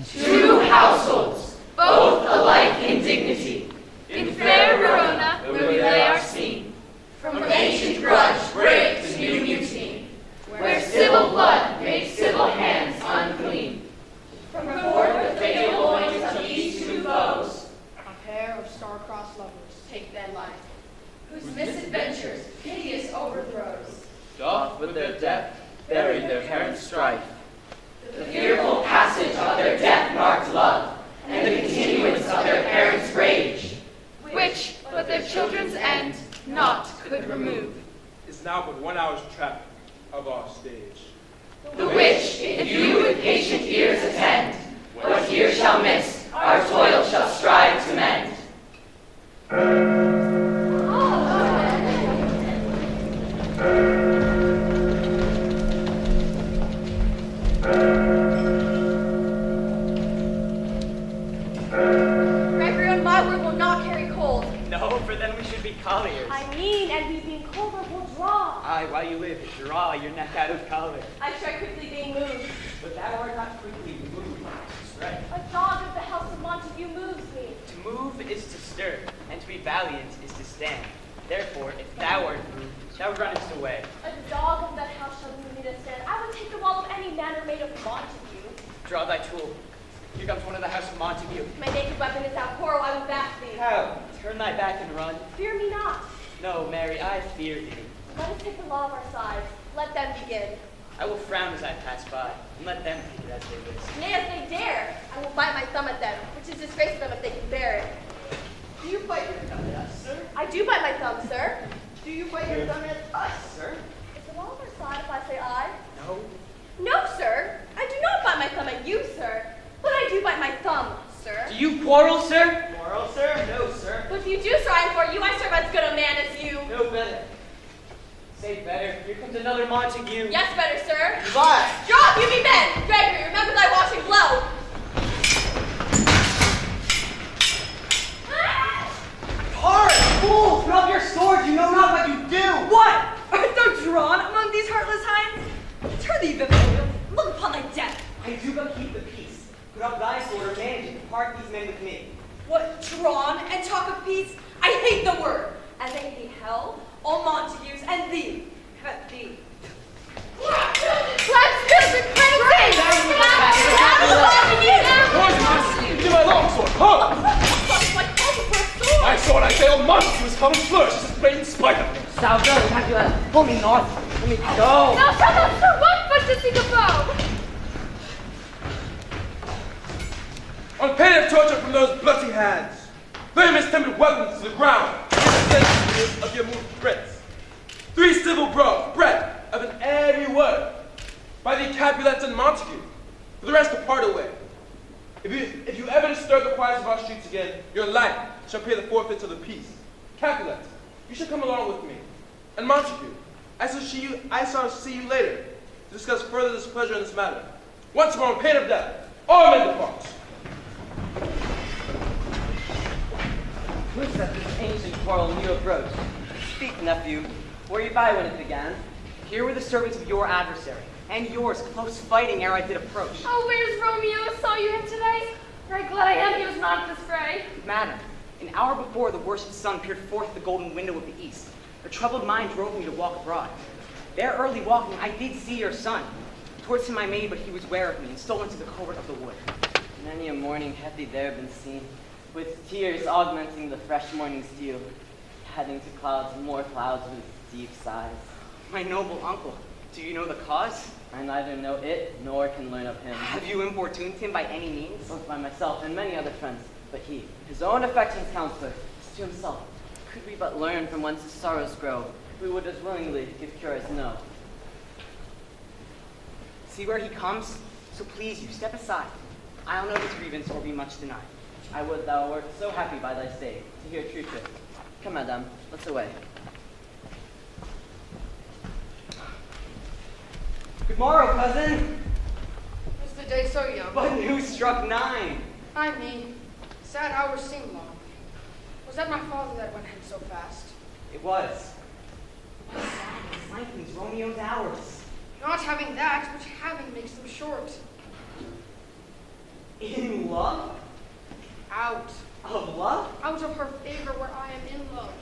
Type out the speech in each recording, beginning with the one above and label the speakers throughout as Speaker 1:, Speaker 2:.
Speaker 1: Two households, both alike in dignity, in fair Verona where we lay our scene. From ancient grudge break to new mutiny, where civil blood makes civil hands unclean. From forth the fatal loins of these two foes,
Speaker 2: a pair of star-crossed lovers take their life,
Speaker 1: whose misadventures piteous overthrows
Speaker 3: doth with their death bury their parents' strife.
Speaker 1: The fearful passage of their death-marked love, and the continuance of their parents' rage, which but their children's end naught could remove,
Speaker 4: is now but 1 hour's traffic of our stage.
Speaker 1: The which, if you with patient ears attend, what here shall miss, our toil shall strive to mend.
Speaker 5: Gregory, on my word, will not carry cold.
Speaker 3: No, for then we should be colliers.
Speaker 5: I mean, and we being colder will draw.
Speaker 3: Aye, while you live, draw your neck out of collar.
Speaker 5: I try quickly being moved.
Speaker 3: But thou art not quickly moved. Right.
Speaker 5: A dog of the house of Montague moves me.
Speaker 3: To move is to stir, and to be valiant is to stand. Therefore, if thou art moved, thou runnest away.
Speaker 5: A dog of that house shall move me to stand. I would take the wall of any manor made of Montague.
Speaker 3: Draw thy tool. Here comes one of the house of Montague.
Speaker 5: My naked weapon is out. Quarrel, I will back thee.
Speaker 3: How? Turn thy back and run.
Speaker 5: Fear me not.
Speaker 3: No, Mary, I fear thee.
Speaker 5: Let us take the law of our side. Let them begin.
Speaker 3: I will frown as I pass by, and let them take it as they wish.
Speaker 5: Nay, as they dare. I will bite my thumb at them, which is disgrace to them if they can bear it.
Speaker 3: Do you bite your thumb at us, sir?
Speaker 5: I do bite my thumb, sir.
Speaker 3: Do you bite your thumb at us, sir?
Speaker 5: Is the law of our side if I say I?
Speaker 3: No.
Speaker 5: No, sir. I do not bite my thumb at you, sir. But I do bite my thumb, sir.
Speaker 3: Do you quarrel, sir? Quarrel, sir? No, sir.
Speaker 5: But if you do so, I am for you. I serve as good a man as you.
Speaker 3: No better. Say better. Here comes another Montague.
Speaker 5: Yes, better, sir.
Speaker 3: Goodbye.
Speaker 5: Drop, you be men. Gregory, remember thy washing blow.
Speaker 3: Hard! Fools! Drop your swords! You know not what you do!
Speaker 6: What? Art thou drawn among these heartless hinds? Turn thee, Vivian. Look upon thy death.
Speaker 3: I do but keep the peace. Put up thy sword or manage it to part these men with me.
Speaker 6: What, drawn and talk of peace? I hate the word. As I hate hell, all Montagues, and thee. Cut thee.
Speaker 5: Let's build a crazy!
Speaker 4: Give my long sword! My sword, I say, old Montague is coming flourish. This is great in spite of me.
Speaker 3: Thou go, Campbell. Pull me north. Let me go.
Speaker 5: Now shut up for one foot to seek a foe!
Speaker 4: On pain of torture from those bloody hands, lay mistempered weapons to the ground, in of your moved threats. 3 civil blows, bred of an airy word, by the Capulets and Montague, for the rest depart away. If you ever disturb the quiet of our streets again, your life shall pay the forfeit of the peace. Capulets, you shall come along with me. And Montague, I shall see you later to discuss further displeasure in this matter. Once more on pain of death, all men depart.
Speaker 7: Who set this ancient quarrel new approach? Speak, nephew. Were you by when it began? Here were the servants of your adversary, and yours, close fighting ere I did approach.
Speaker 5: Oh, where's Romeo? Saw you him today? Right glad I am he was not at this fray.
Speaker 7: Madam, an hour before the worshipped sun peered forth the golden window of the east. A troubled mind drove me to walk abroad. There early walking, I did see your son. Towards him I made, but he was ware of me, and stole into the covert of the wood. Many a morning hath he there been seen, with tears augmenting the fresh morning's dew, adding to clouds more clouds with deep sighs. My noble uncle, do you know the cause? I neither know it, nor can learn of him. Have you importuned him by any means? Both by myself and many other friends, but he, his own affections counselor, is to himself. Could we but learn from whence his sorrows grow, we would as willingly give cure as no. See where he comes? So please you, step aside. I'll know his grievance or be much denied. I would thou wert so happy by thy stay, to hear true truth. Come, madame, let's away. Good morrow, cousin.
Speaker 2: Is the day so young?
Speaker 7: But who struck 9?
Speaker 2: I mean, sad hours seem long. Was that my father that went hence so fast?
Speaker 7: It was. What sad lengthens Romeo's hours.
Speaker 2: Not having that, which having makes them short.
Speaker 7: In love?
Speaker 2: Out.
Speaker 7: Of love?
Speaker 2: Out of her favor where I am in love.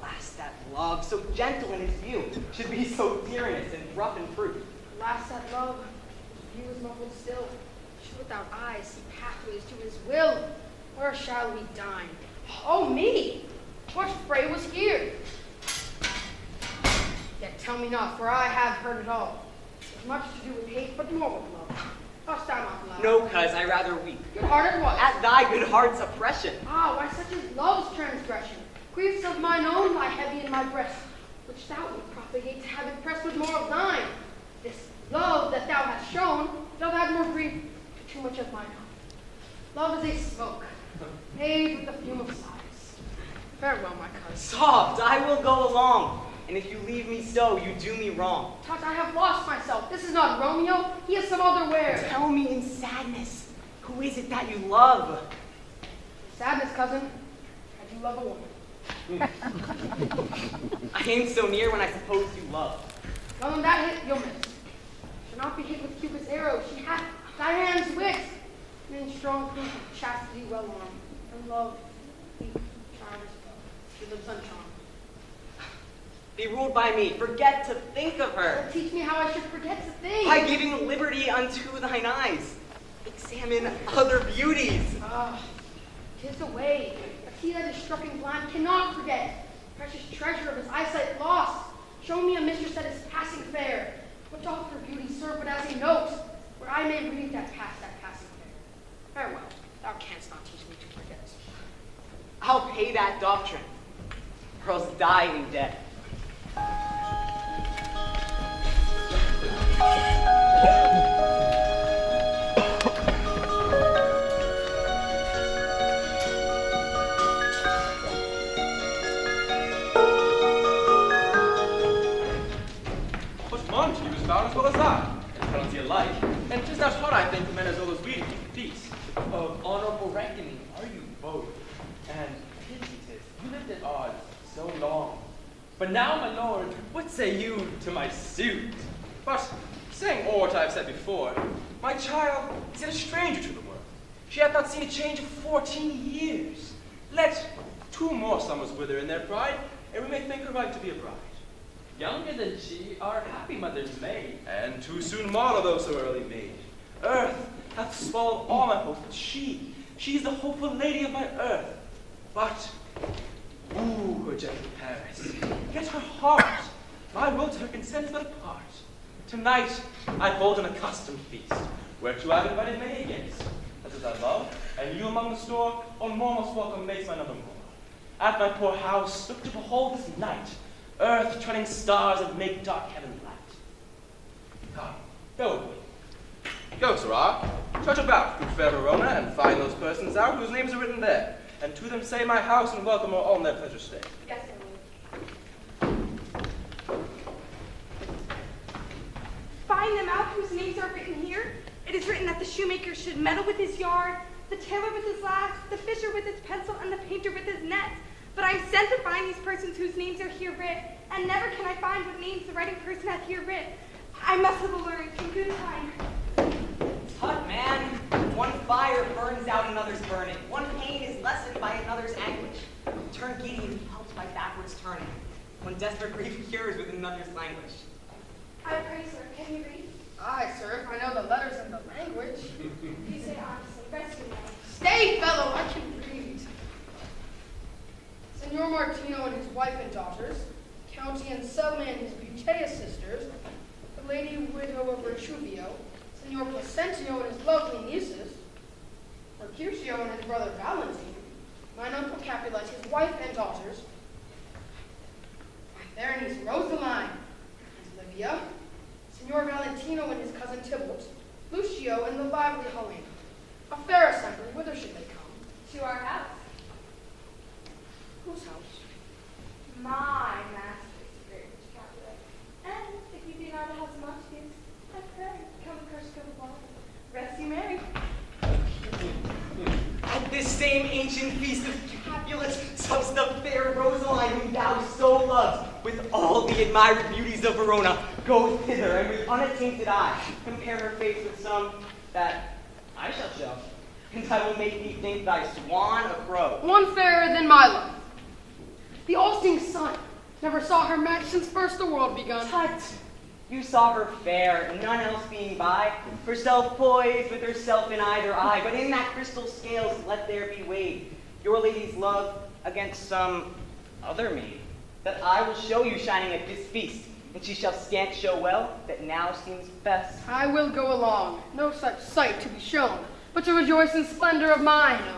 Speaker 7: Alas, that love, so gentle in its view, should be so tyrannous and rough in fruit.
Speaker 2: Alas, that love, whose view is muffled still, should without eyes see pathways to his will. Where shall we dine? Oh, me! What fray was here? Yet tell me not, for I have heard it all. As much to do with hate, but more with love. Dost thou not love?
Speaker 7: No, cuz I rather weep.
Speaker 2: Good-hearted what?
Speaker 7: At thy good heart's oppression.
Speaker 2: Ah, why such is love's transgression? Griefs of mine own lie heavy in my breast, which thou would propagate to have impressed with more of thine. This love that thou hast shown doth add more grief to too much of mine own. Love is a smoke, made with the fume of sighs. Farewell, my cousin.
Speaker 7: Soft, I will go along. And if you leave me so, you do me wrong.
Speaker 2: Tut, I have lost myself. This is not Romeo. He is some other where.
Speaker 7: Tell me in sadness, who is it that you love?
Speaker 2: Sadness, cousin. I do love a woman.
Speaker 7: I aim so near when I suppose you love.
Speaker 2: Well, in that hit, you'll miss. Shall not be hit with Cupid's arrow. She hath Diana's wit. And in strong proof of chastity well armed. And love, weak, childish love. She lives uncharmed.
Speaker 7: Be ruled by me, forget to think of her.
Speaker 2: Oh, teach me how I should forget to think.
Speaker 7: By giving liberty unto thine eyes. Examine other beauties.
Speaker 2: Ah, 'tis the way. But he that is struck in blind cannot forget. Precious treasure of his eyesight lost. Show me a mistress that is passing fair. What doth her beauty serve but as a note, where I may read that passing fair. Farewell. Thou canst not teach me to forget.
Speaker 7: I'll pay that doctrine, or else die in debt.
Speaker 4: But Monty was bound as well as I, and penalty alike. And 'tis not hard, I think, for men as well as we to keep peace. Of honorable reckoning are you both, and pity 'tis, you lived at odds so long. But now, my lord, what say you to my suit? But, saying aught I have said before, my child is yet a stranger to the world. She hath not seen a change of 14 years. Let 2 more summers wither in their pride, and we may think her right to be a bride. Younger than she, our happy mother's maid. And too soon model though so early made. Earth hath swallowed all my hopes, but she is the hopeful lady of my earth. But, ooh, her gentle Paris, yet her heart, my will to her consents but a part. Tonight I hold an accustomed feast, whereto I've invited many against, as I love, and you among the store, on more most welcome makes my number more. At my poor house, look to behold this night, earth treading stars that make dark heaven light. Come, go with me. Go, Sirrah. Trudge about through fair Verona and find those persons out whose names are written there, and to them say my house and welcome her on their pleasure stay.
Speaker 5: Yes, find them out whose names are written here. It is written that the shoemaker should meddle with his yard, the tailor with his lath, the fisher with his pencil, and the painter with his net. But I am sent to find these persons whose names are here writ, and never can I find what names the writing person hath here writ. I must have learned in good time.
Speaker 7: Tut, man. One fire burns out another's burning. One pain is lessened by another's anguish. Turn giddy and helped by backwards turning. One desperate grief cures with another's languish.
Speaker 5: I pray, sir, can you read?
Speaker 2: Aye, sir, if I know the letters and the language.
Speaker 5: You say honestly, rescue me.
Speaker 2: Stay, fellow, I can read. Signor Martino and his wife and daughters, Count Anselmi and his beauteous sisters, the lady widow of Mercutio, Signor Placentio and his lovely nieces, Mercutio and his brother Valentine, mine uncle Capulet, his wife and daughters, my fair niece Rosaline, and Livia, Signor Valentino and his cousin Tybalt, Lucio and the lively Helena. A fair assembly, whither should they come?
Speaker 5: To our house.
Speaker 2: Whose house?
Speaker 5: My master's great Capulet. And if you do not have much use, I pray, come curse go the water. Rest you merry.
Speaker 7: At this same ancient feast of Capulet, sups the fair Rosaline whom thou so loved, with all the admired beauties of Verona, goes thither, and with unattainted eye, compare her face with some that I shall show, and I will make thee think thy swan a crow.
Speaker 2: One fairer than my love. The all-seeing sun never saw her match since first the world begun.
Speaker 7: Tut! You saw her fair, none else being by, herself poised with herself in either eye, but in that crystal scales let there be weighed your lady's love against some other maid, that I will show you shining at this feast, and she shall scant show well that now seems best.
Speaker 2: I will go along, no such sight to be shown, but to rejoice in splendor of mine own.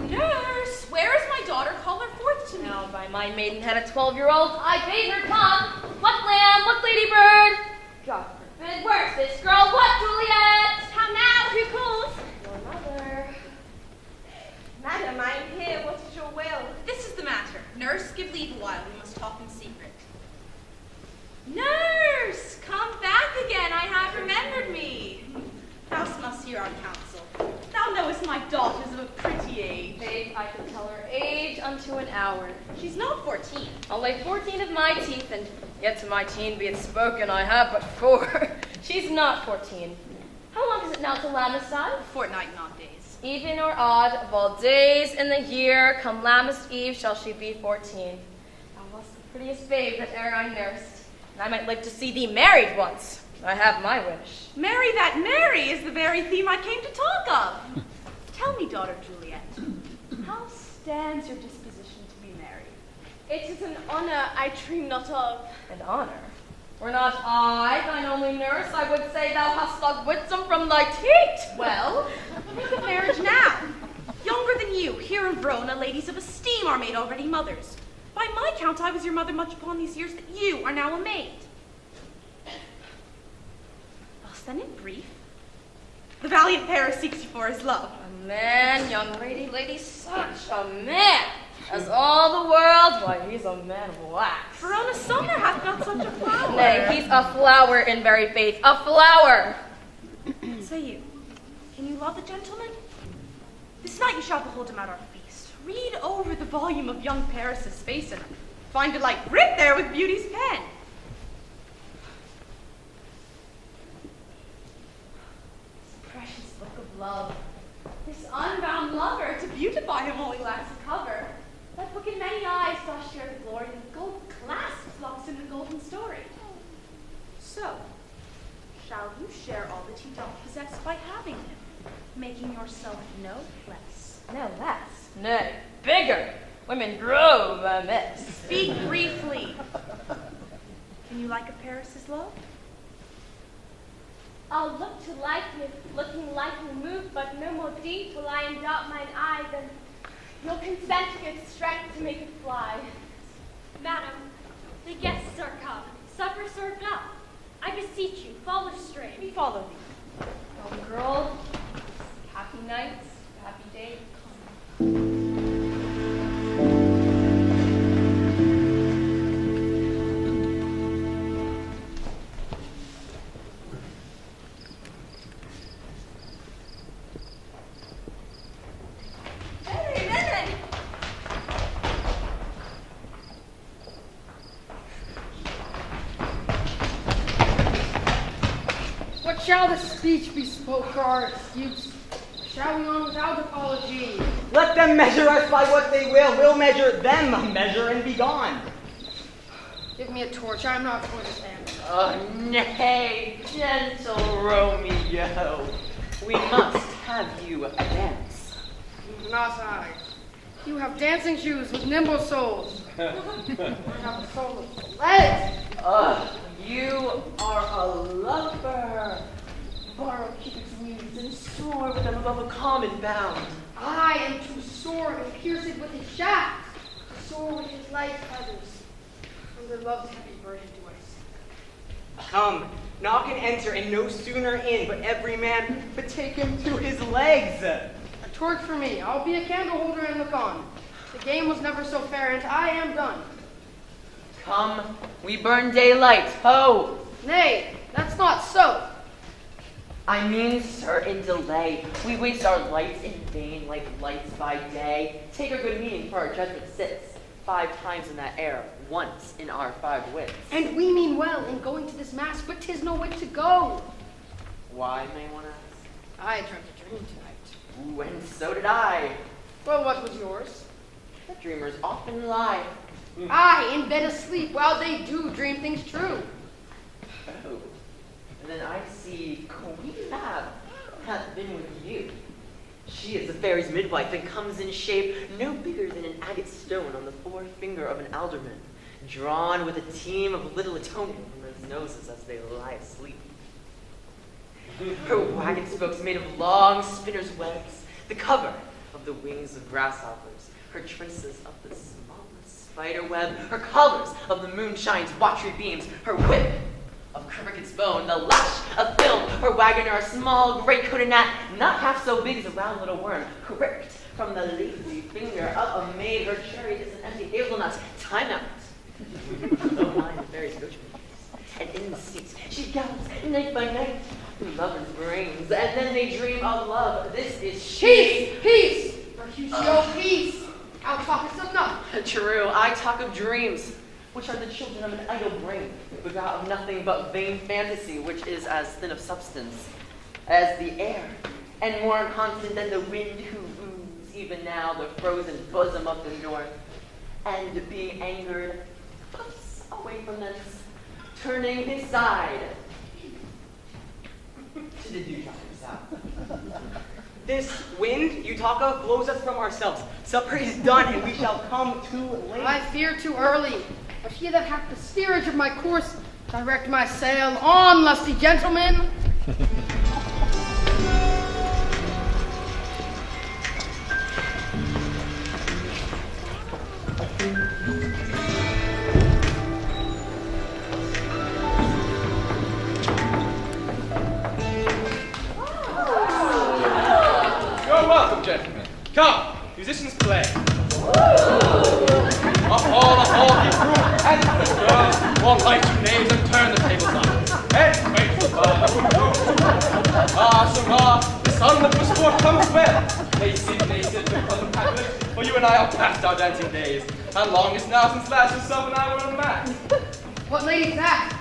Speaker 6: Nurse, where is my daughter? Call her forth to me.
Speaker 1: Now by my maidenhead a 12-year-old, I bade her come. What lamb, what ladybird? God forbid, where's this girl? What Juliet? Come now, who calls? Your mother.
Speaker 5: Madam, I am here. What is your will?
Speaker 6: This is the matter. Nurse, give leave a while. We must talk in secret. Nurse, come back again. I have remembered me. Thou must hear our counsel. Thou knowest my daughter's of a pretty age.
Speaker 1: Faith, I can tell her age unto an hour.
Speaker 6: She's not 14.
Speaker 1: I'll lay 14 of my teeth, and yet to my teen be it spoken, I have but 4. She's not 14. How long is it now to Lammaside?
Speaker 6: A fortnight and odd days.
Speaker 1: Even or odd, of all days in the year, come Lammas Eve shall she be 14. Thou wast the prettiest babe that e'er I nursed, and I might live to see thee married once. I have my wish.
Speaker 6: Marry that Mary is the very theme I came to talk of. Tell me, daughter Juliet, how stands your disposition to be married?
Speaker 1: It is an honor I dream not of. An honor? Were not I thine only nurse, I would say thou hast dug wisdom from thy teat.
Speaker 6: Well, think of marriage now. Younger than you, here in Verona, ladies of esteem are made already mothers. By my count, I was your mother much upon these years that you are now a maid. Thus then, in brief, the valiant Paris seeks you for his love.
Speaker 1: A man, young lady, such a man. As all the world, why, he's a man of wax.
Speaker 6: Verona summer hath not such a flower.
Speaker 1: Nay, he's a flower in very faith, a flower.
Speaker 6: Say you, can you love the gentleman? This night you shall behold him at our feast. Read over the volume of young Paris's face and find delight writ there with beauty's pen. This precious book of love, this unbound lover, to beautify him only lacks a cover. That book in many eyes doth share the glory, and gold clasps locks in the golden story. So, shall you share all that you don't possess by having him, making yourself no less?
Speaker 1: No less, nay, bigger. Women grow amiss.
Speaker 6: Speak briefly. Can you like a Paris's love?
Speaker 8: I'll look to likeness, looking lightly moved, but no more deep will I endowt mine eye than you'll consent to give strength to make it fly.
Speaker 9: Madam, the guests are come, supper served up. I beseech you, follow straight.
Speaker 6: We follow thee.
Speaker 1: Young girl, happy nights, happy day.
Speaker 2: What shall the speech be spoke for our excuse? Shall we on without apology?
Speaker 7: Let them measure us by what they will. We'll measure them a measure and be gone.
Speaker 2: Give me a torch. I'm not going to stand.
Speaker 7: Nay, gentle Romeo. We must have you a dance.
Speaker 2: Not I. You have dancing shoes with nimble soles. I have a soul of lead.
Speaker 7: You are a lover.
Speaker 2: Borrow Cupid's wings and
Speaker 7: Soar with them above a common bound.
Speaker 2: I am to soar and pierce it with his shaft. Soar with his light feathers. From their love's heavy burden do I sing.
Speaker 7: Come, knock and enter, and no sooner in, but every man betake him to his legs.
Speaker 2: A torch for me. I'll be a candle holder and look on. The game was never so fair, and I am done.
Speaker 7: Come, we burn daylight. Ho!
Speaker 2: Nay, that's not so.
Speaker 7: I mean certain delay. We waste our lights in vain like lights by day. Take our good meaning, for our judgment sits 5 times in that air, once in our 5 wits.
Speaker 2: And we mean well in going to this mass, but 'tis no way to go.
Speaker 7: Why, may one ask?
Speaker 2: I dreamt a dream tonight.
Speaker 7: Ooh, and so did I.
Speaker 2: Well, what was yours?
Speaker 7: The dreamers often lie.
Speaker 2: I, in bed asleep, while they do dream things true.
Speaker 7: Oh, and then I see Queen Mab hath been with you. She is the fairy's midwife and comes in shape no bigger than an agate stone on the forefinger of an alderman, drawn with a team of little atoning from those noses as they lie asleep. Her wagon spokes made of long spinner's webs, the cover of the wings of grasshoppers, her traces of the smallest spider web, her collars of the moonshine's watery beams, her whip of cricket's bone, the lash of film, her wagoner a small great-coated gnat, not half so big as a round little worm, ripped from the lazy finger of a maid, her chariot is an empty hazelnut, time out. Oh my, the fairy's coachman. And in the seats she gallops night by night, lovers' brains, and then they dream of love. This is she.
Speaker 2: Peace! Mercutio, peace! Thou talkest of nothing.
Speaker 7: True, I talk of dreams, which are the children of an idle brain, begot of nothing but vain fantasy, which is as thin of substance as the air, and more inconstant than the wind who woos even now the frozen bosom of the north, and being angered, puffs away from thence, turning his side to the dew south.
Speaker 3: This wind you talk of blows us from ourselves. Supper is done, and we shall come too late.
Speaker 2: I fear too early. But he that hath the steerage of my course, direct my sail on, lusty gentlemen.
Speaker 4: You're welcome, gentlemen. Come, musicians play. Up all, keep room, and girls, one light two names and turn the tables on. And wait for Sirrah, the sun that was forth comes well. They sit, the cousin Patrick, for you and I are past our dancing days. How long is now since last yourself and I were on the mat?
Speaker 2: What lady's that?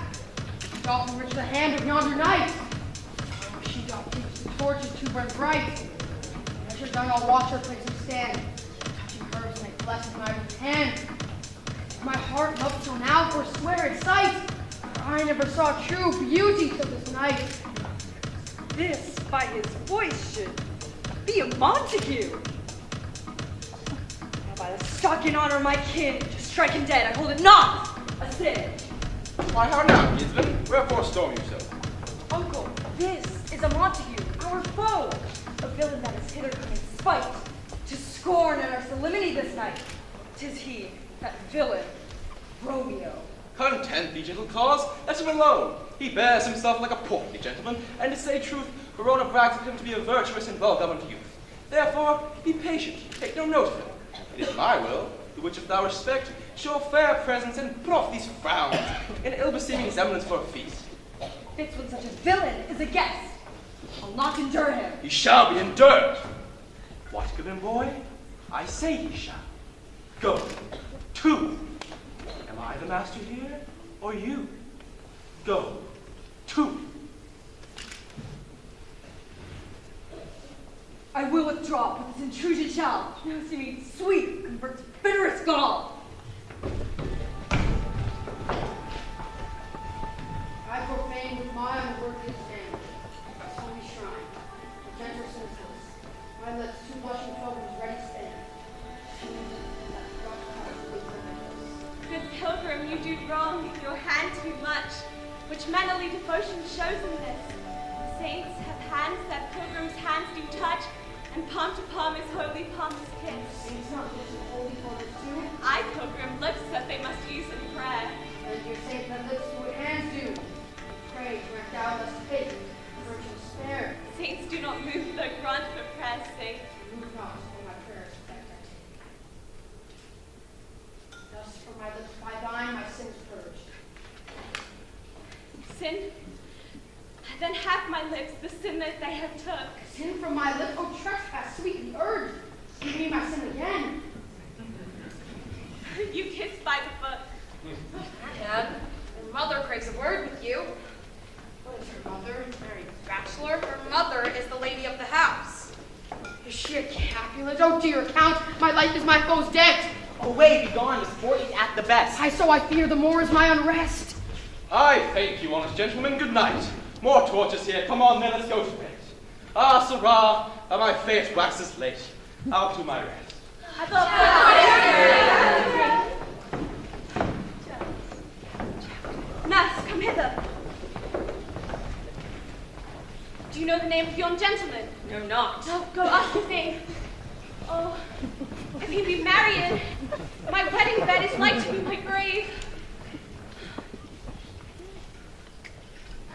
Speaker 2: She doth enrich the hand of yonder knight. Oh, she doth teach the torches to burn bright. Measured down, I'll watch her place and stand, touching herbs and a blessed my hand. My heart loves so now, forswear its sight. For I never saw true beauty till this night.
Speaker 5: This, by his voice, should be a Montague. Now by the stock and honor of my kin, to strike him dead, I hold it not a sin.
Speaker 4: Why, how now, kinsman? Wherefore storm you so?
Speaker 5: Uncle, this is a Montague, our foe, a villain that has hither come in spite, to scorn at our solemnity this night. 'Tis he, that villain, Romeo.
Speaker 4: Content thee, gentle cause, let him alone. He bears himself like a portly gentleman, and to say truth, Verona brags of him to be a virtuous and well-governed youth. Therefore, be patient, take no note of him. It is my will, the which if thou respect, show fair presence and put off these frowns, in ill-beseeming semblance for a feast.
Speaker 5: Fits when such a villain is a guest. I'll not endure him.
Speaker 4: He shall be endured. What, good boy? I say he shall. Go, to. Am I the master here, or you? Go, to.
Speaker 5: I will withdraw, but this intrusion shall, now seeming sweet, convert to bitterest gall.
Speaker 2: I profane with my unworthy stand, this holy shrine, the gentle senseless, my lips two blushing pilgrims ready stand.
Speaker 8: Good pilgrim, you do wrong, your hand too much, which mannerly devotion shows in this. Saints have hands that pilgrims' hands do touch, and palm to palm is holy palm's kiss.
Speaker 2: Saints not just in holy fathers too,
Speaker 8: I pilgrim lips that they must use in prayer.
Speaker 2: and your saint that lips do what hands do. Pray, grant thou us faith, virtue spare.
Speaker 8: Saints do not move, though grant for prayer's sake.
Speaker 2: Move not, for my prayers that I take. Thus from my lips by thine my sins purged.
Speaker 8: Sin? Then have my lips the sin that they have took.
Speaker 2: Sin from my lips, oh trespass, sweetly urged. Give me my sin again.
Speaker 8: You kissed by the foot.
Speaker 1: Dad, your mother craves a word with you.
Speaker 2: What is her mother?
Speaker 1: Married bachelor, her mother is the lady of the house.
Speaker 2: Is she a Capulet? Oh, dear account, my life is my foe's debt.
Speaker 7: Away, be gone, sport is at the best.
Speaker 2: I so I fear the more is my unrest.
Speaker 4: I thank you, honest gentlemen. Good night. More torches here. Come on, then, let's go to bed. Ah, sirrah, my face waxes late. I'll do my rest.
Speaker 8: Nurse, come hither. Do you know the name of yon gentleman?
Speaker 1: No, not.
Speaker 8: Oh, go ask his name. Oh, if he be married, my wedding bed is like to be my grave.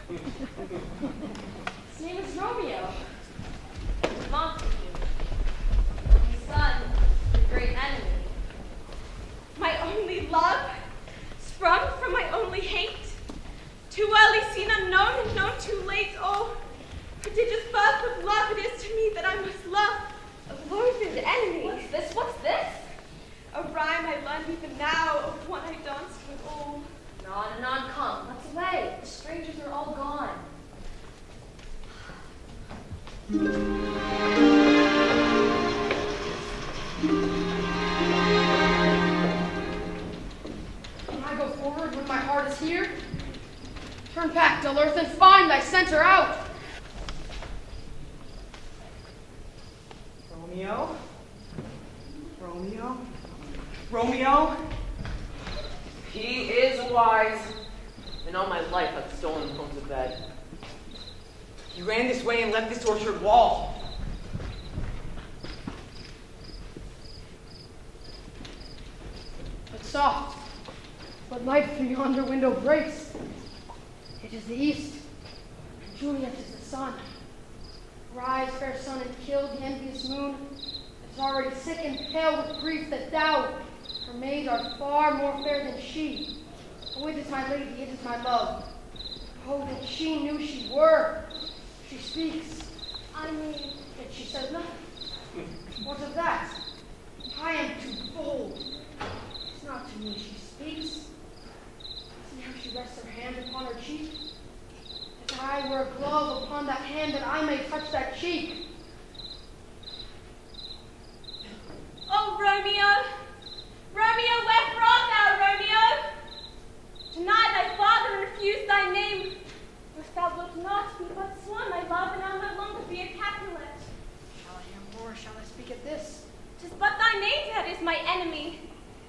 Speaker 1: His name is Romeo. Montague. My son, the great enemy.
Speaker 8: My only love, sprung from my only hate. Too early seen unknown and known too late. Oh, prodigious birth of love it is to me that I must love a loathed enemy.
Speaker 1: What's this? What's this?
Speaker 8: A rhyme I learned even now of one I danced with all.
Speaker 1: Anon, come. Let's away. The strangers are all gone.
Speaker 2: Can I go forward when my heart is here? Turn back, dull earth, and find thy center out.
Speaker 7: Romeo? Romeo? Romeo?
Speaker 10: He is wise, and all my life I've stolen from the bed.
Speaker 7: You ran this way and left this orchard wall.
Speaker 2: But soft, what light through yonder window breaks. It is the east, and Juliet is the sun. Rise, fair sun, and kill the envious moon. It's already sick and pale with grief that thou, her maid, art far more fair than she. Oh, it is my lady, it is my love. Oh, that she knew she were. She speaks. I mean, that she says nothing. What of that? I am too bold. It's not to me she speaks. See how she rests her hand upon her cheek? If I were a glove upon that hand, that I may touch that cheek.
Speaker 8: Oh, Romeo! Romeo, wherefore art thou, Romeo? Deny thy father and refuse thy name. If thou wilt not, be but sworn thy love, and I'll no longer be a Capulet.
Speaker 2: Shall I hear more, or shall I speak at this?
Speaker 8: 'Tis but thy name that is my enemy.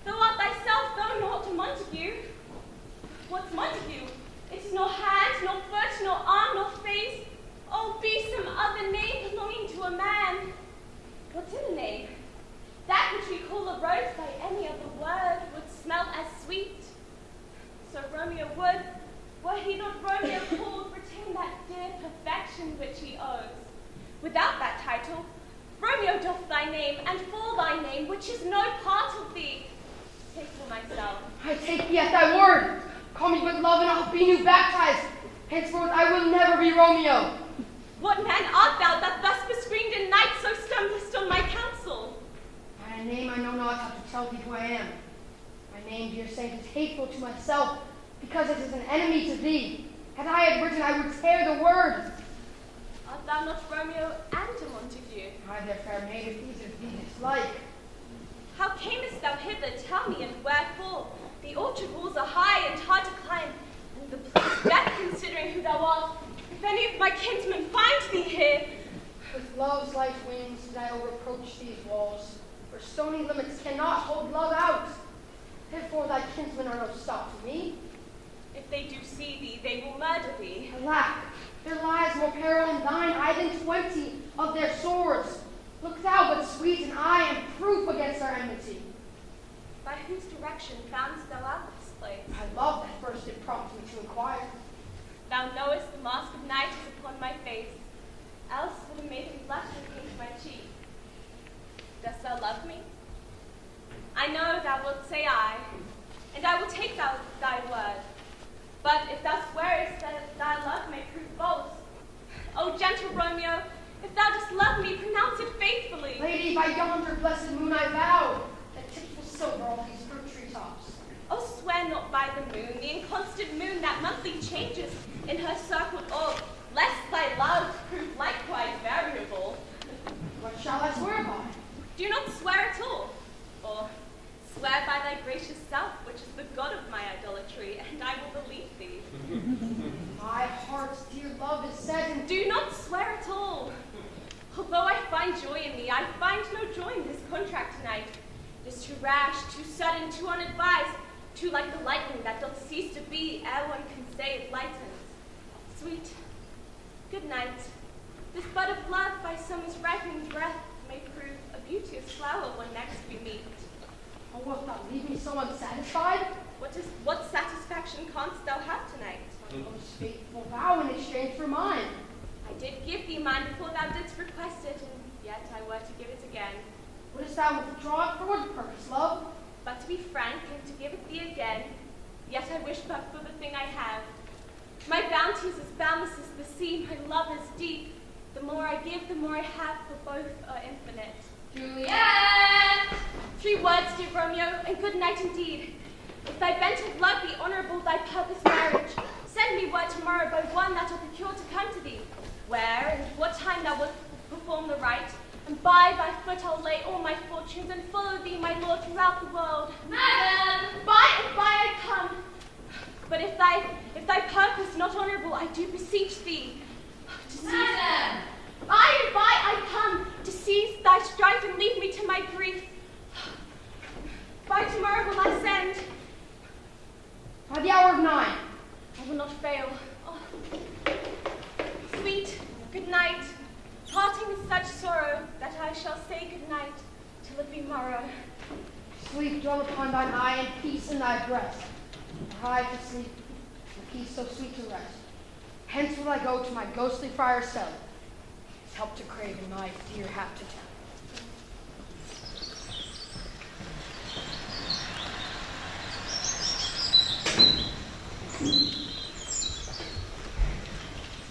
Speaker 8: Thou art thyself, though not a Montague. What's Montague? It is nor hand, nor foot, nor arm, nor face. Oh, be some other name belonging to a man. What's in a name? That which we call a rose by any other word would smell as sweet. So Romeo would, were he not Romeo called, retain that dear perfection which he owes. Without that title, Romeo doth thy name, and for thy name, which is no part of thee. Take for myself.
Speaker 2: I take thee at thy word. Call me with love, and I'll be new baptized. Henceforth I will never be Romeo.
Speaker 8: What man art thou that thus bescreened in night so stumblest on my counsel?
Speaker 2: By a name I know not how to tell thee who I am. My name, dear saint, is hateful to myself, because it is an enemy to thee. Had I had written, I would tear the word.
Speaker 8: Art thou not Romeo and a Montague?
Speaker 2: I, their fair maid, if these are thee dislike.
Speaker 8: How camest thou hither? Tell me, and wherefore? The orchard walls are high and hard to climb, and the place death, considering who thou art. If any of my kinsmen find thee here,
Speaker 2: With love's light wings did I overapproach these walls, where stony limits cannot hold love out. Therefore thy kinsmen are no stop to me.
Speaker 8: if they do see thee, they will murder thee.
Speaker 2: Alack, there lies more peril in thine eye than 20 of their swords. Look thou but sweet, and I am proof against our enmity.
Speaker 8: By whose direction foundest thou out this place?
Speaker 2: I love that first it prompted me to inquire.
Speaker 8: Thou knowest the mask of night is upon my face, else would have made me blush and paint my cheek. Dost thou love me? I know thou wilt say aye, and I will take thy word. But if thou swearest that thy love may prove false, O gentle Romeo, if thou dost love me, pronounce it faithfully.
Speaker 2: Lady, by yonder blessed moon I vow that tips will silver all these fruit tree tops.
Speaker 8: Oh, swear not by the moon, the inconstant moon that monthly changes in her circled orb, lest thy love prove likewise variable.
Speaker 2: What shall I swear by?
Speaker 8: Do not swear at all, or swear by thy gracious self, which is the god of my idolatry, and I will believe thee.
Speaker 2: My heart's dear love is set and
Speaker 8: Do not swear at all. Although I find joy in thee, I find no joy in this contract tonight. It is too rash, too sudden, too unadvised, too like the lightning that doth cease to be ere one can say it lightens. Sweet, good night. This bud of love by summer's ripening breath may prove a beauteous flower when next we meet.
Speaker 2: oh, wilt thou leave me so unsatisfied?
Speaker 8: What satisfaction canst thou have tonight?
Speaker 2: My most faithful vow in exchange for mine.
Speaker 8: I did give thee mine before thou didst request it, and yet I were to give it again.
Speaker 2: Wouldst thou withdraw it for what purpose, love?
Speaker 8: But to be frank, and to give it thee again, yet I wish but for the thing I have. My bounty is as boundless as the sea, my love is deep. The more I give, the more I have, for both are infinite.
Speaker 9: Juliet!
Speaker 8: 3 words, dear Romeo, and good night indeed. If thy bent of love be honourable, thy purpose marriage, send me word tomorrow by one that will procure to come to thee, where and what time thou wilt perform the rite, and by thy foot I'll lay all my fortunes, and follow thee, my lord, throughout the world.
Speaker 9: Madam!
Speaker 8: By and by I come. But if thy purpose not honourable, I do beseech thee to cease.
Speaker 9: Madam!
Speaker 8: By and by I come to cease thy strife and leave me to my grief. By tomorrow will I send.
Speaker 2: By the hour of 9.
Speaker 8: I will not fail. Oh. Sweet, good night. Parting with such sorrow that I shall say good night till it be morrow.
Speaker 2: Sleep dwell upon thine eye and peace in thy breast. I to sleep, and peace so sweet to rest. Hence will I go to my ghostly friar's cell, his help to crave and my dear hap to tell.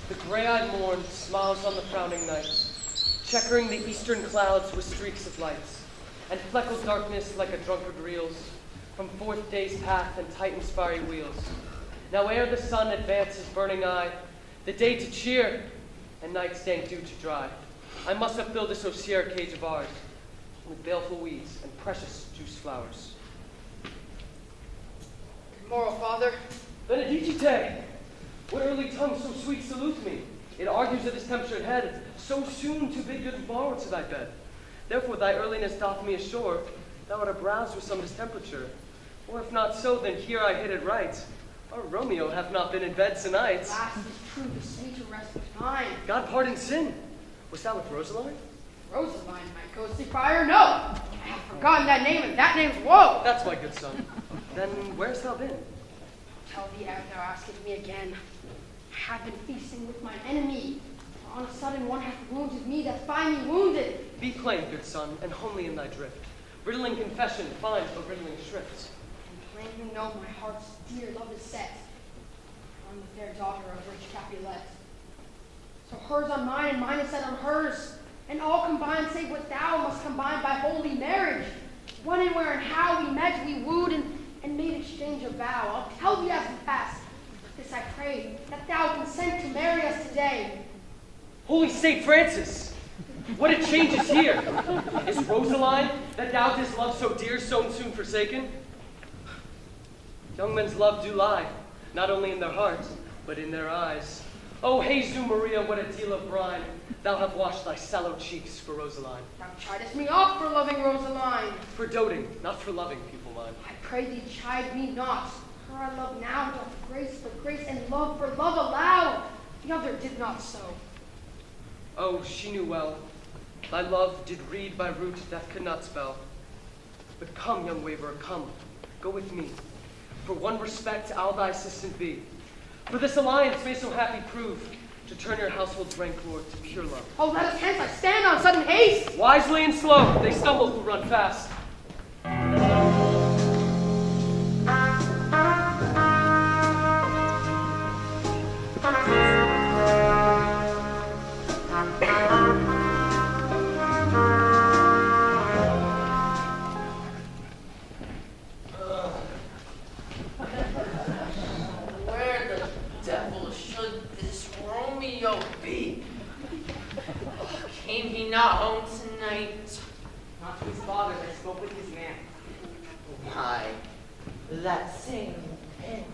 Speaker 11: The gray-eyed morn smiles on the frowning night, checkering the eastern clouds with streaks of lights, and fleckled darkness like a drunkard reels from forth day's path and Titan's fiery wheels. Now ere the sun advance his burning eye, the day to cheer and night's dank dew to dry, I must upfill this osier cage of ours with baleful weeds and precious juice flowers.
Speaker 2: Good morrow, Father.
Speaker 11: Benedicite! What early tongue so sweet salutes me? It argues at his temperate head, so soon to bid good morrow to thy bed. Therefore thy earliness doth me assure, thou art aroused with some distemperature. Or if not so, then here I hit it right. Our Romeo hath not been in bed tonight.
Speaker 2: Last is true, the sweet to rest was mine.
Speaker 11: God pardon sin. Was thou with Rosaline?
Speaker 2: Rosaline, my ghostly friar, no! I have forgotten that name, and that name's woe!
Speaker 11: That's my good son. Then where's thou been?
Speaker 2: Tell thee ere thou askest me again. I have been feasting with mine enemy. For on a sudden one hath wounded me that find me wounded.
Speaker 11: Be plain, good son, and homely in thy drift. Riddling confession finds a riddling shrift.
Speaker 2: And plain you know my heart's dear love is set on the fair daughter of rich Capulet. So hers on mine, and mine is set on hers. And all combined save what thou must combine by holy marriage. When and where and how we met, we wooed and made exchange of vow. I'll tell thee as we pass. This I pray, that thou consent to marry us today.
Speaker 11: Holy St. Francis! What a change is here! Is Rosaline, that thou didst love so dear, so soon forsaken? Young men's love do lie, not only in their hearts, but in their eyes. Oh, Jesu Maria, what a deal of brine thou have washed thy sallow cheeks for Rosaline.
Speaker 2: Thou chidest me off for loving Rosaline.
Speaker 11: For doting, not for loving, people mine.
Speaker 2: I pray thee chide me not. Her I love now doth grace for grace and love for love allow. The other did not so.
Speaker 11: Oh, she knew well. Thy love did read by root that could not spell. But come, young waverer, come, go with me. For one respect I'll thy assistant be. For this alliance may so happy prove to turn your household's rank lord to pure love.
Speaker 2: Oh, let us hence, I stand on sudden haste.
Speaker 11: Wisely and slow, they stumble who run fast.
Speaker 10: Romeo be? Came he not home tonight?
Speaker 7: Not to his father, I spoke with his man.
Speaker 10: Why, that same pin,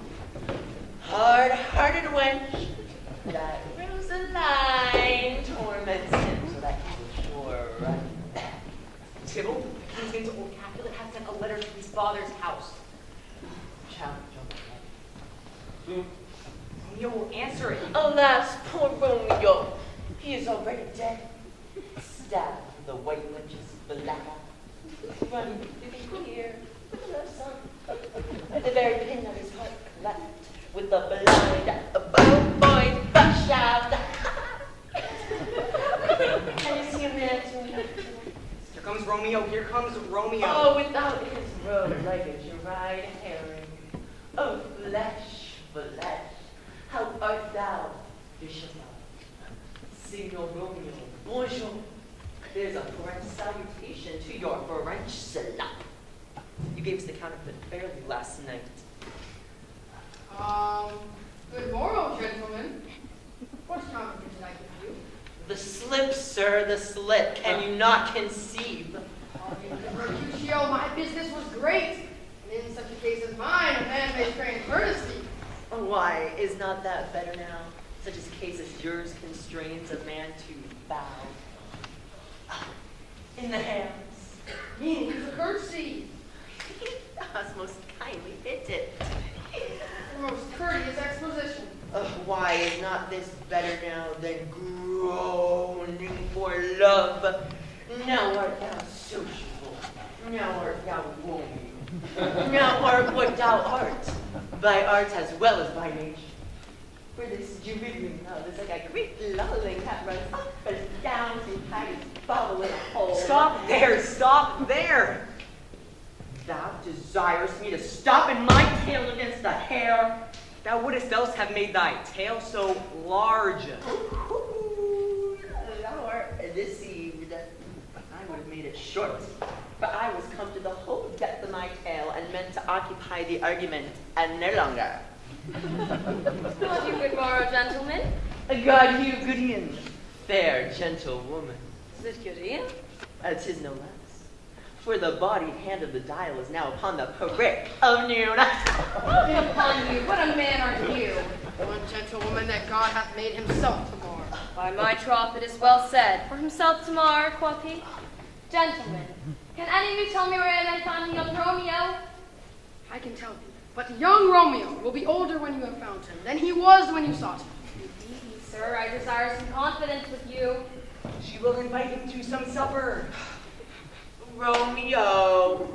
Speaker 10: hard-hearted wench, that Rosaline torments him so that he will sure run back.
Speaker 7: Tybalt, the kinsman to old Capulet, has sent a letter to his father's house.
Speaker 10: Challenge
Speaker 7: Romeo will answer it.
Speaker 10: Alas, poor Romeo, he is already dead. Stabbed with the white witch's black eye. Running through the ear with the left side. At the very pin of his heart cleft with the blind boy's butt shaft. Can you see him there too?
Speaker 7: Here comes Romeo, here comes Romeo.
Speaker 10: Oh, without his robe like a dried herring. Oh, flesh, how art thou, Bishop? Signor Romeo, bonjour. There's a French salutation to your French salop. You gave us the counterfeit fairly last night.
Speaker 2: Good morrow, gentlemen. What counterfeit did I give you?
Speaker 10: The slip, sir, the slip. Can you not conceive?
Speaker 2: Mercutio, my business was great. And in such a case as mine, a man may strain courtesy.
Speaker 10: Why, is not that better now? Such a case as yours constrains a man to bow. In the hands.
Speaker 2: Meaning the courtesy.
Speaker 10: Thou most kindly hit it.
Speaker 2: Most courteous exposition.
Speaker 10: Why is not this better now than groaning for love? Now art thou sociable. Now art thou wooing. Now art what thou art, by art as well as by nature. For this dribbling love is like a great lulling that runs up and down to hide its bubble in a hole.
Speaker 7: Stop there, stop there.
Speaker 10: Thou desirest me to stop in my tail against the hair.
Speaker 7: Thou wouldst else have made thy tail so large.
Speaker 10: Thou art deceived. I would have made it short, but I was come to the whole depth of my tail and meant to occupy the argument, and no longer.
Speaker 9: God you good morrow, gentlemen.
Speaker 10: God you, Goodian, fair gentlewoman.
Speaker 9: Is it Gideon?
Speaker 10: 'Tis no less. For the bodied hand of the dial is now upon the prick of noon.
Speaker 6: Upon you, what a man are you?
Speaker 2: One gentlewoman that God hath made himself to mar.
Speaker 9: By my troth, it is well said. For himself to mar, quoth he.
Speaker 6: Gentlemen, can any of you tell me where I may find young Romeo?
Speaker 2: I can tell you. But young Romeo will be older when you have found him than he was when you sought him.
Speaker 6: Indeed, sir, I desire some confidence with you.
Speaker 7: She will invite him to some supper.
Speaker 10: Romeo,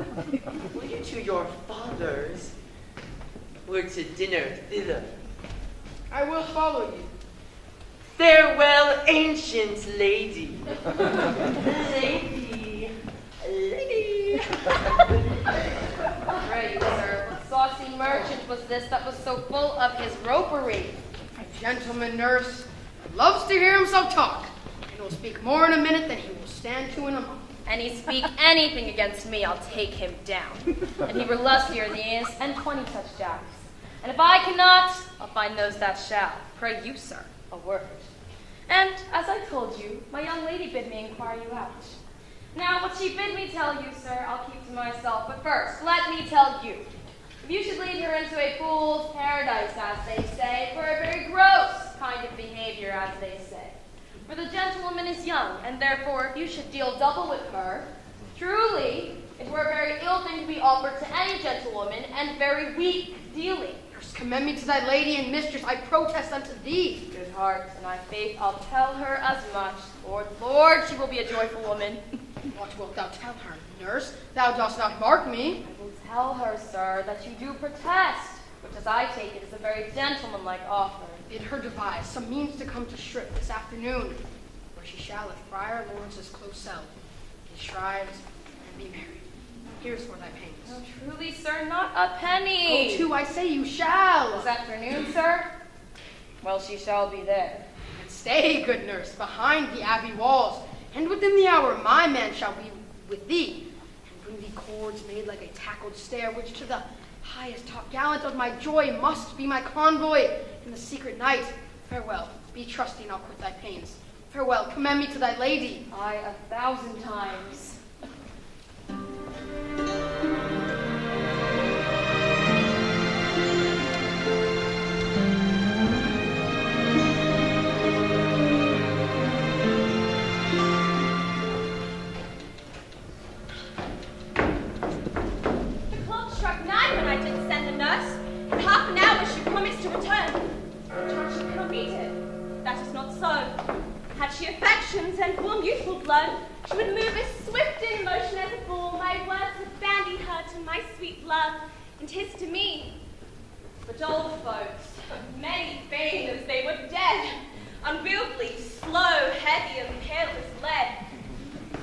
Speaker 10: will you to your father's? We're to dinner thither.
Speaker 2: I will follow you.
Speaker 10: Farewell, ancient lady. Lady.
Speaker 6: Pray you, sir, what saucy merchant was this that was so full of his ropery?
Speaker 2: A gentleman nurse loves to hear himself talk, and will speak more in a minute than he will stand to in a month.
Speaker 9: And he speak anything against me, I'll take him down. And he were lustier these, and 20 such jacks. And if I cannot, I'll find those that shall. Pray you, sir, a word. And, as I told you, my young lady bid me inquire you out. Now, what she bid me tell you, sir, I'll keep to myself. But first, let me tell you. If you should lead her into a fool's paradise, as they say, for a very gross kind of behavior, as they say. For the gentlewoman is young, and therefore if you should deal double with her, truly it were a very ill thing to be offered to any gentlewoman, and very weak dealing.
Speaker 2: Nurse, commend me to thy lady and mistress, I protest unto thee.
Speaker 9: Good heart, and I faith I'll tell her as much. Lord, she will be a joyful woman.
Speaker 2: What wilt thou tell her, nurse? Thou dost not mark me.
Speaker 9: I will tell her, sir, that you do protest, which as I take it is a very gentlemanlike offer.
Speaker 2: Bid her devise some means to come to Shrift this afternoon, where she shall at Friar Lawrence's close cell be shrived and be married. Here's for thy pains.
Speaker 9: No, truly, sir, not a penny.
Speaker 2: Go to, I say you shall.
Speaker 9: This afternoon, sir? Well, she shall be there.
Speaker 2: And stay, good nurse, behind the abbey walls, and within the hour my man shall be with thee, and bring thee cords made like a tackled stair, which to the highest top gallant of my joy must be my convoy in the secret night. Farewell. Be trusting, I'll quit thy pains. Farewell, commend me to thy lady.
Speaker 9: Aye, 1,000 times.
Speaker 8: The clock struck 9 when I did send the nurse. In half an hour she promised to return. Perchance she cannot beat it. That is not so. Had she affections and warm youthful blood, she would move as swift in motion as a ball. My words would bandy her to my sweet love, and his to me. But old folks, many fain as they were dead, unwieldly, slow, heavy, and pale as lead.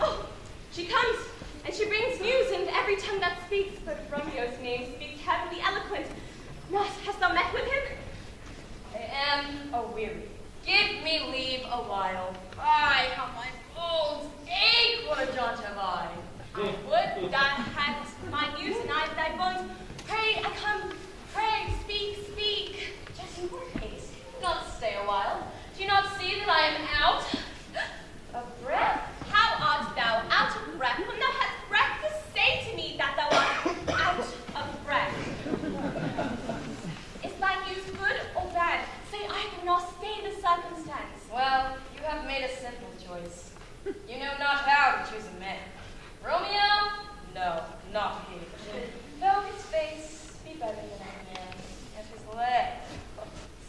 Speaker 8: Oh, she comes, and she brings news, and every tongue that speaks but Romeo's name speaks heavily eloquent. Nurse, hast thou met with him?
Speaker 9: I am aweary. Give me leave a while. Ay, how my bones ache, what a jaunt have I.
Speaker 8: Would thou hadst my news and I thy bones. Pray, I come. Pray, speak, speak.
Speaker 9: Just in more haste. Do not stay a while. Do you not see that I am out of breath?
Speaker 8: How art thou out of breath when thou hast breath to say to me that thou art out of breath? Is thy news good or bad? Say I cannot stay the circumstance.
Speaker 9: Well, you have made a simple choice. You know not how to choose a man. Romeo? No, not he. Though his face be better than a man's, and his leg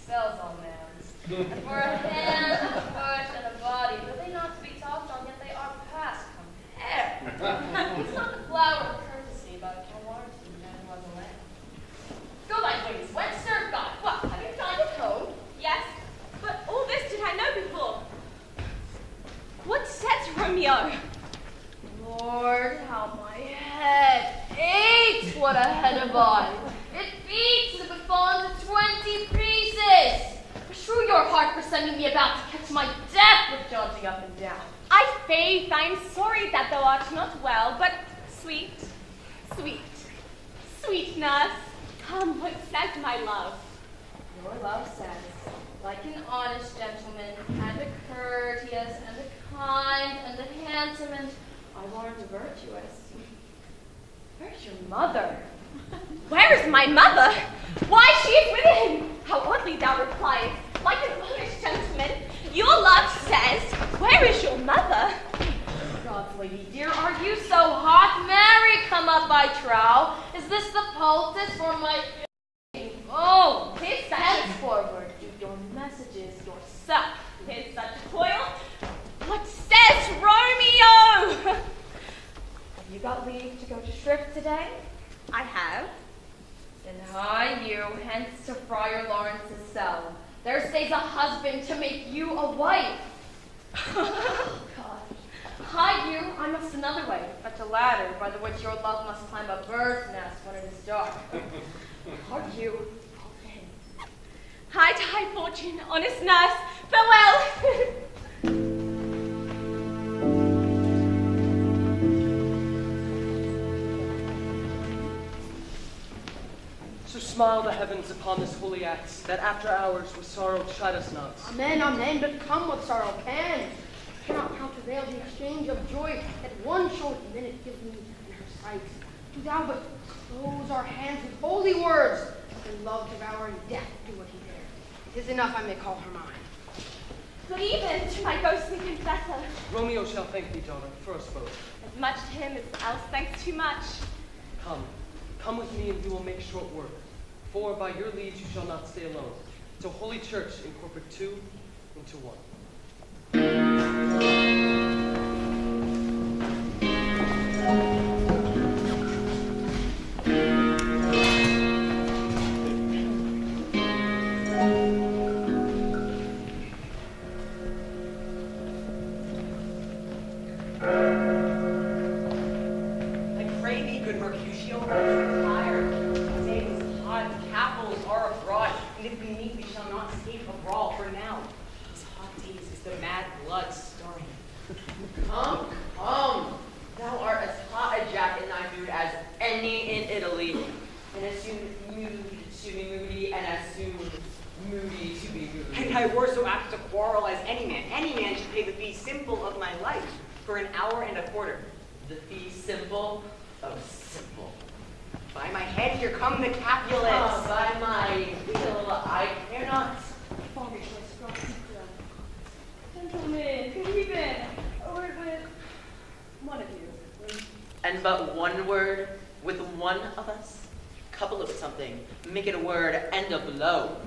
Speaker 9: sells all man's. And for a hand, a foot, and a body, though they not to be talked on, yet they are past compare. He's not the flower of courtesy, but can warranty man was a lamb. Go thy ways, whence serve God? What, have you dined at home?
Speaker 8: Yes, but all this did I know before. What says Romeo?
Speaker 9: Lord, how my head aches! What a head of I! It beats as if it falls into 20 pieces! Beshrew your heart for sending me about to catch my death with jaunting up and down.
Speaker 8: I faith I am sorry that thou art not well, but sweet, sweet, sweet nurse, come, what says my love?
Speaker 9: Your love says, like an honest gentleman, and a courteous, and a kind, and a handsome, and I warrant a virtuous. Where's your mother?
Speaker 8: Where is my mother? Why, she is within. How oddly thou repliest, like an honest gentleman. Your love says, where is your mother?
Speaker 9: God's lady dear, are you so hot? Mary, come up, I trow. Is this the poultice for my... Oh,
Speaker 8: Tis such
Speaker 9: henceforward, do your messages yourself.
Speaker 8: Tis such toil. What says Romeo?
Speaker 9: Have you got leave to go to shrift today?
Speaker 8: I have.
Speaker 9: Then hie you hence to Friar Lawrence's cell. There stays a husband to make you a wife. Oh, God. Hie you, I must another way, fetch a ladder by the which your love must climb a bird's nest when it is dark. Hark you,
Speaker 8: High to high fortune, honest nurse, farewell.
Speaker 11: So smile the heavens upon this holy act, that after hours with sorrow chide us not.
Speaker 2: Amen, amen, but come what sorrow can. Cannot countervail the exchange of joy that one short minute gives me in her sight. Do thou but close our hands with holy words, and love devour and death do what he dare. It is enough I may call her mine.
Speaker 8: Good even to my ghostly confessor.
Speaker 11: Romeo shall thank thee, daughter, for us both.
Speaker 8: As much to him as else thanks too much.
Speaker 11: Come with me and we will make short work. For by your leave you shall not stay alone, till Holy Church incorporate two into one.
Speaker 7: I pray thee, good Mercutio, retire. The day is hot, the capitals are abroad, and if we meet, we shall not escape a brawl. For now, these hot days is the mad blood stirring.
Speaker 10: Come, come. Thou art as hot a jack in thy mood as any in Italy. And as soon moody and as soon
Speaker 11: Moody to be moody.
Speaker 7: And I were so apt to quarrel as any man. Any man should pay the fee simple of my life for an hour and a quarter.
Speaker 10: The fee simple? Oh, simple.
Speaker 7: By my head, here come the Capulets.
Speaker 10: Oh, by my will, I care not.
Speaker 8: Gentlemen, good evening. A word with one of you.
Speaker 10: And but one word with one of us? Couple of something. Make it a word and a blow.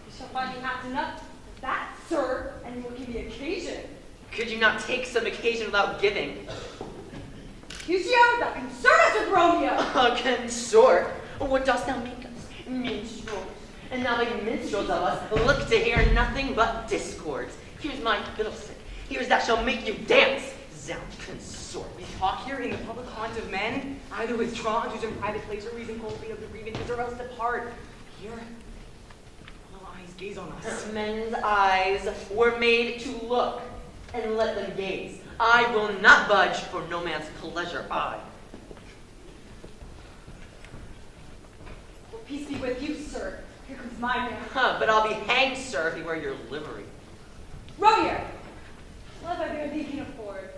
Speaker 5: You shall find me apt enough as that, sir, and you will give me occasion.
Speaker 10: Could you not take some occasion without giving?
Speaker 5: Cusio, thou concern us with Romeo.
Speaker 10: A consort? What dost thou make us? Minstrels. And now the minstrels of us look to hear nothing but discords. Here's my fiddlestick. Here's that shall make you dance. Zound consort.
Speaker 7: We talk here in the public haunt of men, either withdraw and choose in private place or reason coldly of the grievances, or else depart. Here, little eyes gaze on us.
Speaker 10: Men's eyes were made to look, and let them gaze. I will not budge for no man's pleasure.
Speaker 5: Well, peace be with you, sir. Here comes my man.
Speaker 10: But I'll be hanged, sir, if you wear your livery.
Speaker 5: Romeo! Love I bear thee can afford.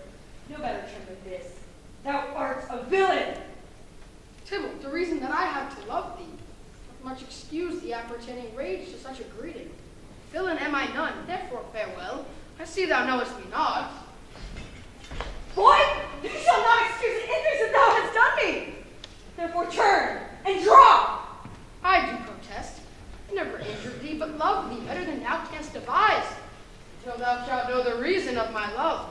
Speaker 5: No better term than this. Thou art a villain!
Speaker 2: Tybalt, the reason that I have to love thee, doth much excuse the appertaining rage to such a greeting. Villain am I none, therefore farewell. I see thou knowest me not.
Speaker 5: Boy, you shall not excuse the injuries that thou hast done me! Therefore turn and draw!
Speaker 2: I do protest. I never injured thee, but love thee better than thou canst devise, till thou shalt know the reason of my love.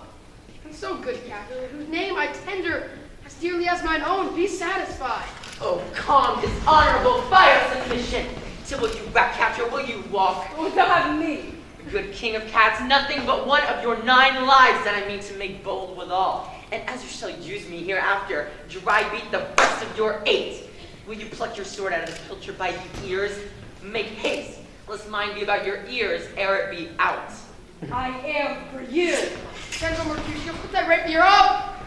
Speaker 2: And so, good Capulet, whose name I tender as dearly as mine own, be satisfied.
Speaker 10: Oh, calm this honorable fire submission. Till will you rat catcher, will you walk?
Speaker 5: What wilt thou have me?
Speaker 10: Good king of cats, nothing but one of your 9 lives that I mean to make bold withal. And as you shall use me hereafter, dry beat the best of your 8. Will you pluck your sword out of this pilcher by the ears? Make haste, lest mine be about your ears ere it be out.
Speaker 5: I am for you.
Speaker 2: Gentle Mercutio, put that rapier up!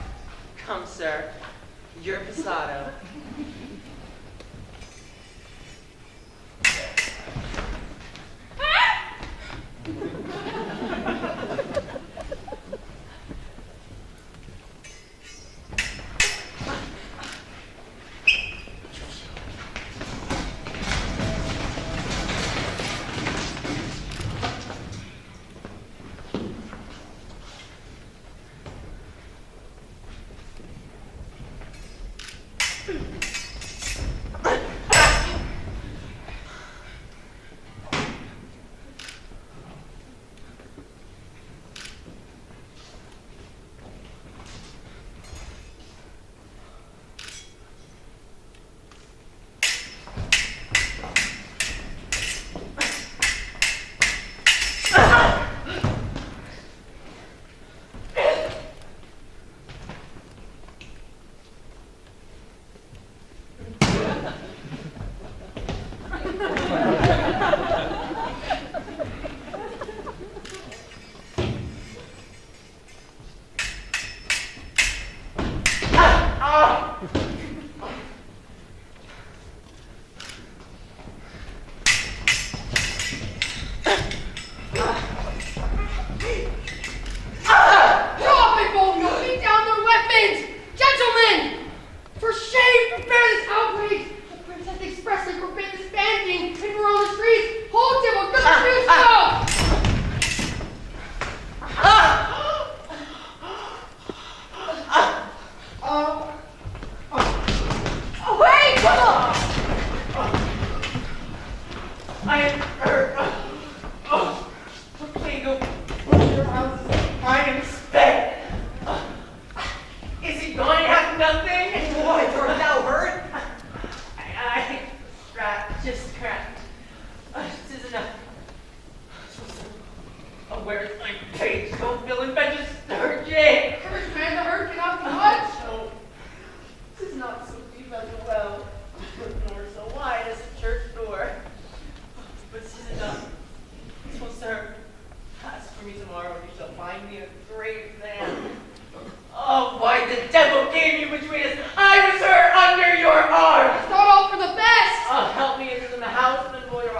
Speaker 10: Come, sir, your passado.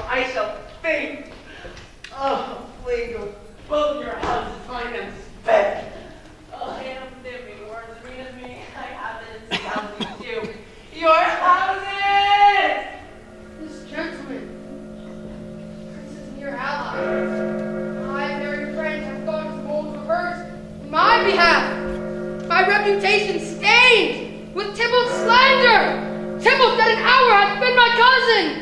Speaker 10: I shall faint. Oh, plague of both your houses, mine and spent. Oh, I am living worse than me. I haven't found you. Your houses!
Speaker 2: This gentleman, Princess and your ally, my very friends have gone to roles reversed in my behalf. My reputation stained with Tybalt's slander. Tybalt that an hour hath been my cousin.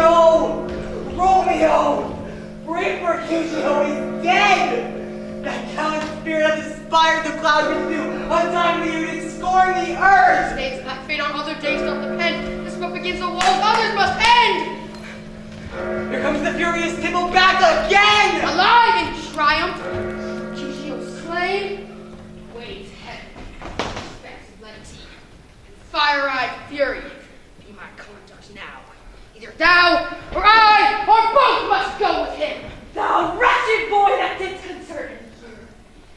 Speaker 10: Oh, Romeo! Great Mercutio is dead! That callous spirit hath inspired the cloud pursue, untimely and scorn the earth!
Speaker 2: States that fate on other days doth depend. This what begins the walls, others must end.
Speaker 10: Here comes the furious Tybalt back again!
Speaker 2: Alive in triumph, Mercutio slain. Wait, heaven, expansive lenity, and fire-eyed fury. Be my conduct now. Either thou or I or both must go with him.
Speaker 6: Thou wretched boy that didst concern him here,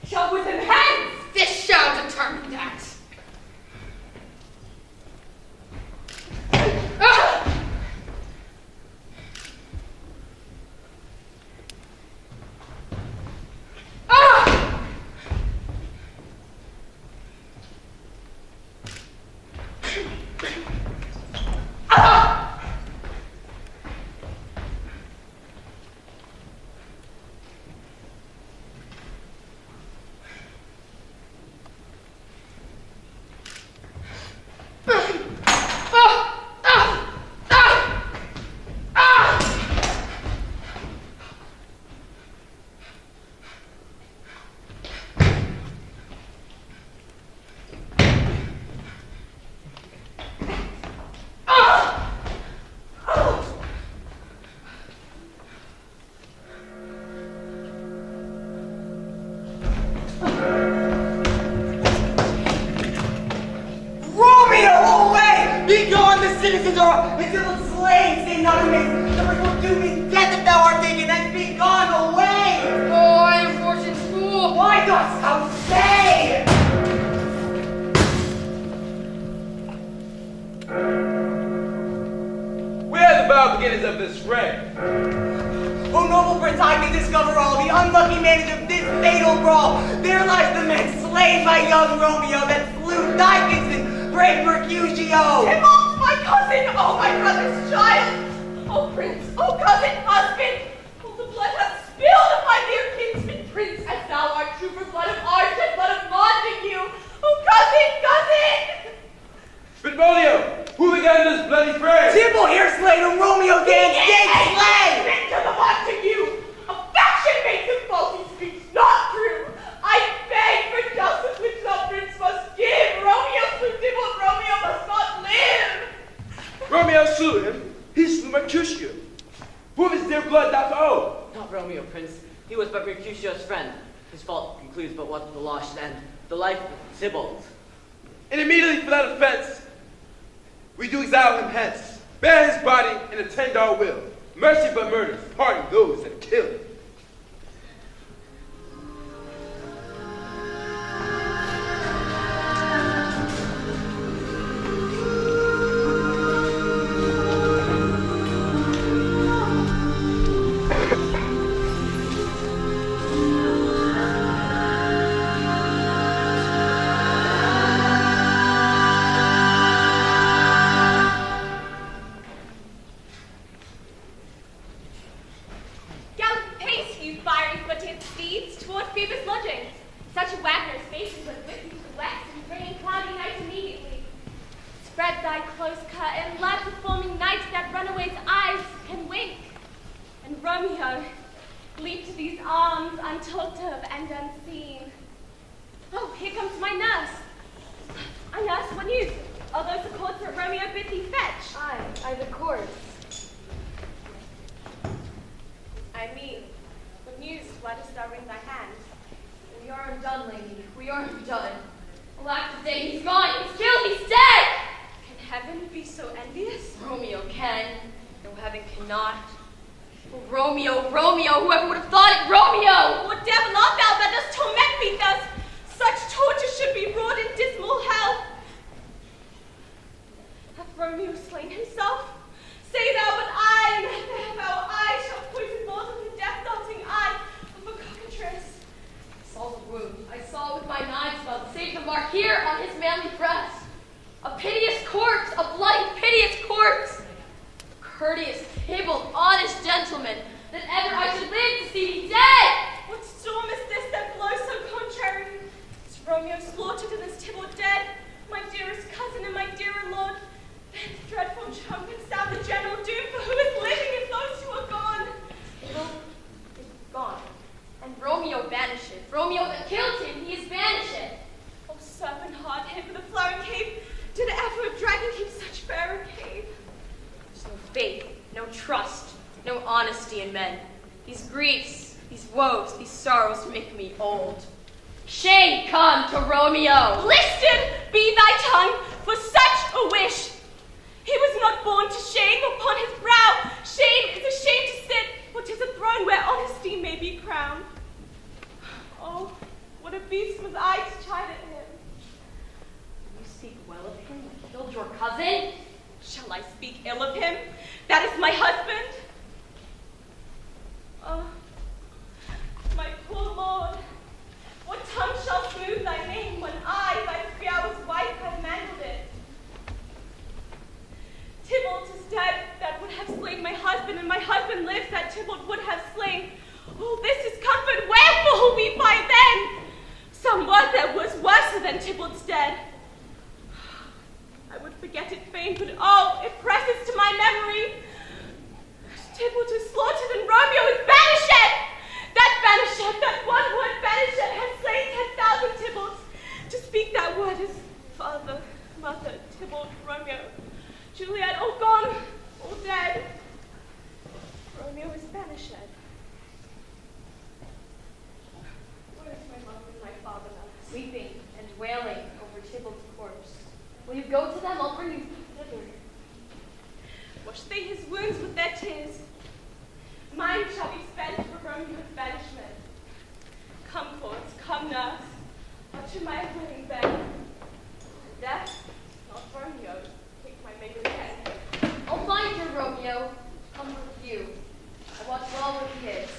Speaker 6: shall with him hence.
Speaker 2: This shall determine that. Ah! Ah! Ah!
Speaker 10: Citizens are the civil slain, say not amiss. The first will do me death if thou art taken, and be gone away.
Speaker 2: Oh, I am fortune's fool.
Speaker 10: Why dost thou say?
Speaker 4: We are the bow beginnings of this fray.
Speaker 10: O noble prince, I may discover all the unlucky manage of this fatal brawl. There lies the man slain by young Romeo that slew thy kinsman, brave Mercutio.
Speaker 6: Tybalt, my cousin, oh my brother's child, oh prince, oh cousin, husband, oh the blood hath spilled of my dear kinsman, prince, as thou art true for blood of Arch and blood of Montague, oh cousin!
Speaker 4: Benvolio, who began this bloody fray?
Speaker 10: Tybalt here slain, and Romeo dance slain.
Speaker 6: Into the Montague, affection makes him false, he speaks not true. I beg for justice which thou prince must give. Romeo slew Tybalt, Romeo must not live.
Speaker 4: Romeo slew him. He slew Mercutio. Who of his dear blood thou to owe?
Speaker 3: Not Romeo, prince. He was but Mercutio's friend. His fault concludes but what the law should end. The life of Tybalt.
Speaker 4: And immediately for that offense, we do exile him hence. Bear his body and attend our will. Mercy but murders, pardon those that kill.
Speaker 8: Romeo slain himself? Say thou, but I, and that foul eye shall poison both with the death-darting eye of a cockatrice.
Speaker 1: I saw the wound. I saw with my knives about save the mark here on his manly breast. A piteous corpse, a bloody, piteous corpse. Courteous, table, honest gentleman, that ever I should live to see me dead.
Speaker 8: What storm is this that blows so contrary? Is Romeo slaughtered and is Tybalt dead? My dearest cousin and my dearer lord. Then the dreadful trumpets sound the general doom, for who is living if those who are gone?
Speaker 1: Tybalt is gone, and Romeo banished. Romeo that killed him, he is banished.
Speaker 8: Oh, serpent hard head with a flowering cape, did ever a dragon keep such fair a cave?
Speaker 1: There's no faith, no trust, no honesty in men. These griefs, these woes, these sorrows make me old. Shame come to Romeo!
Speaker 8: Listed be thy tongue for such a wish. He was not born to shame upon his brow. Shame is a shame to sit, but 'tis a throne where honesty may be crowned. Oh, what a beast was I to chide at him.
Speaker 1: You speak well of him that killed your cousin?
Speaker 8: Shall I speak ill of him? That is my husband. Oh, my poor lord, what tongue shall smooth thy name when I, thy 3 hours wife, have mangled it? Tybalt is dead that would have slain my husband, and my husband lives that Tybalt would have slain. Oh, this is comfort, wherefore weep I then? Somewhat that was worse than Tybalt's dead. I would forget it fain, but oh, it presses to my memory. Tybalt is slaughtered and Romeo is banished. That banished, that one word banished, has slain 10,000 Tybalts. To speak that word is father, mother, Tybalt, Romeo, Juliet, all gone, all dead. Romeo is banished. Where is my mother and my father now?
Speaker 1: Weeping and wailing over Tybalt's corpse. Will you go to them? I'll bring you thither.
Speaker 8: Wash they his wounds with their tears. Mine shall be spent for Romeo's banishment. Come, courts, come, nurse, up to my wedding bed. Death, not Romeo, take my maiden head.
Speaker 1: I'll find your Romeo. Come with you. I watch well with his.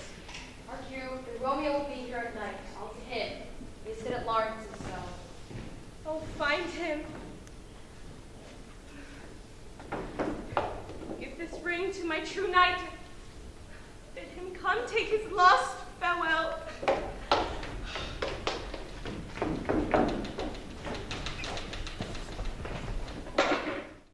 Speaker 1: Mark you, your Romeo will be here at night. I'll to him. He is hid at Lawrence's cell.
Speaker 8: Oh, find him. Give this ring to my true knight. Bid him come take his last